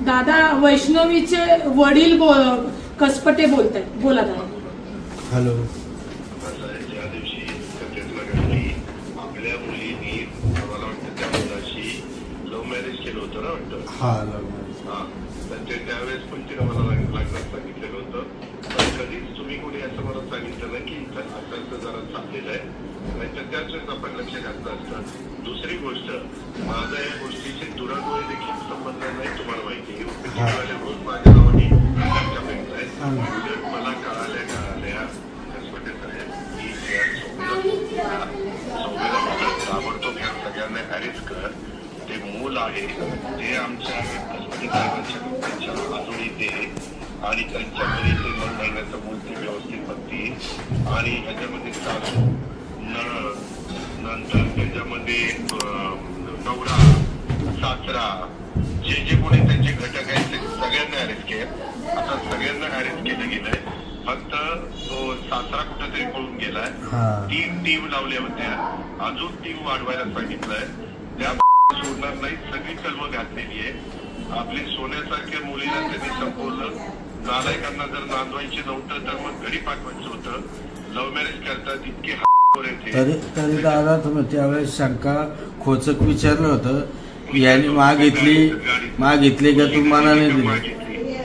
दादा वैष्णवीचे वडील कसपटे बोलतायत, बोला दादा. हॅलो. ज्या दिवशी सत्तेतला घडली आपल्या मुलीनी मला वाटतं त्या मुलाशी लव्ह मॅरेज केलं होतं ना वाटतं. हा लव्ह मॅरेज. हा तर ते त्यावेळेस पण तिने मला लग्नात सांगितलेलं होतं. पण कधीच तुम्ही कोणी असं मला सांगितलं नाही की असं जरा चाललेलं आहे, नाहीतर त्याच वेळेस आपण लक्ष घातलं असतं. दुसरी गोष्ट, माझा या गोष्टीशी दुराडोळे देखील संबंध नाही, तुम्हाला माहिती आहे. रोज माझ्या नावाने चर्चा भेटताय. मला कळाल्या कसपटे साहेब की सौम्याला ताबडतोब ह्या सगळ्यांना अरेस्ट कर. ते मूल आहे ते आमच्या कसपटे साहेबांच्या अजूनही ते आणि त्यांच्या घरी ते 9 महिन्याचं मूल ते व्यवस्थित बघतील. आणि ह्याच्यामध्ये सासू नंतर त्याच्यामध्ये नवरा सासरा जे कोणी त्यांचे घटक आहेत ते सगळ्यांना अरेस्ट केले. आता सगळ्यांना अरेस्ट केलं गेलंय. फक्त तो सासरा कुठेतरी पळून गेलाय. 3 टीम लावल्या होत्या, अजून टीम वाढवायला सांगितलंय. त्या सोडणार नाही, सगळी कलमं घातलेली आहे. आपली सोन्यासारख्या मुलीला त्यांनी संपवलं. नालायकांना जर नांदवायचे नव्हतं तर मग घरी पाठवायचं होतं. लव्ह मॅरेज करतात इतके तरी दादा तुम्ही त्यावेळेस शंका खोचक विचारलं होतं, याने मागितली का तुम्हाला नाही दिली.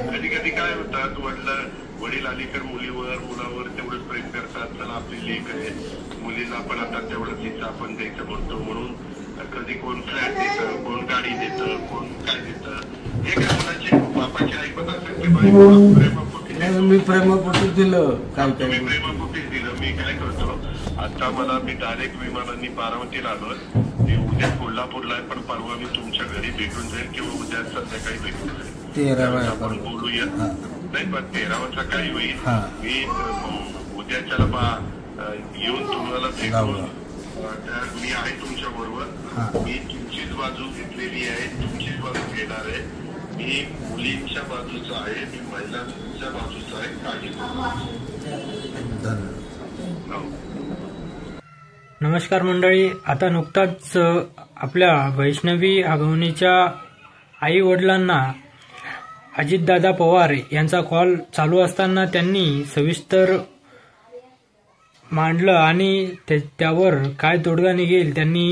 कधी कधी काय होतात, वडील अलीकडे मुलावर तेवढंच प्रेम करतात. चला आपली लेख आहे, मुलीला पण आता तेवढंच हिस्सा आपण द्यायचं म्हणतो. म्हणून कधी कोण फ्लॅट देतं, कोण गाडी देतं, कोण काय देतं. हे काय मुलाची बापाची ऐकत असेल की मी प्रेमापोटी दिलं. काय तुम्ही प्रेमापोटीच दिलं. मी काय करतो, आता मला मी डायरेक्ट विमानांनी बारामतीला आलोय. मी उद्या कोल्हापूरला आहे, पण परवा मी तुमच्या घरी भेटून जाईल किंवा उद्या संध्याकाळी भेटून जाईल. 13 आपण बोलूया. नाही पण 13 काही होईल. मी उद्याच्याला येऊन तुम्हाला भेटून मी आहे तुमच्या बरोबर. मी तुमचीच बाजू घेतलेली आहे, तुमचीच बाजू घेणार आहे. मी मुलींच्या बाजूचा आहे, मी महिलांच्या बाजूचा आहे. काळजी नमस्कार मंडळी. आता नुकताच आपल्या वैष्णवी अगवणीच्या आई वडिलांना अजितदादा पवार यांचा कॉल चालू असताना त्यांनी सविस्तर मांडलं आणि त्यावर काय तोडगा निघेल त्यांनी